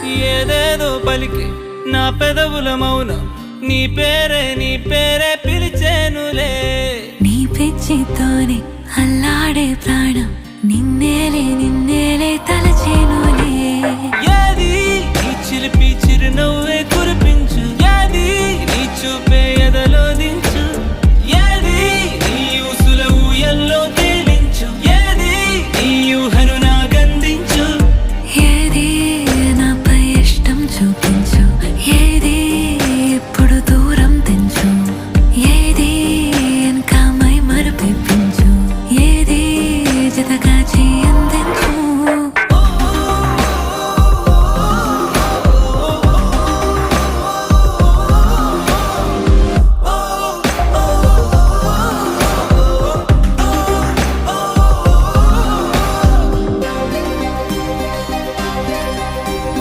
ఏదేదో పలికి నా పెదవుల మౌనం నీ పేరే పిలిచేనులే. నీ పిచ్చితోనే అల్లాడే ప్రాణం నిన్నేలే తలచేను.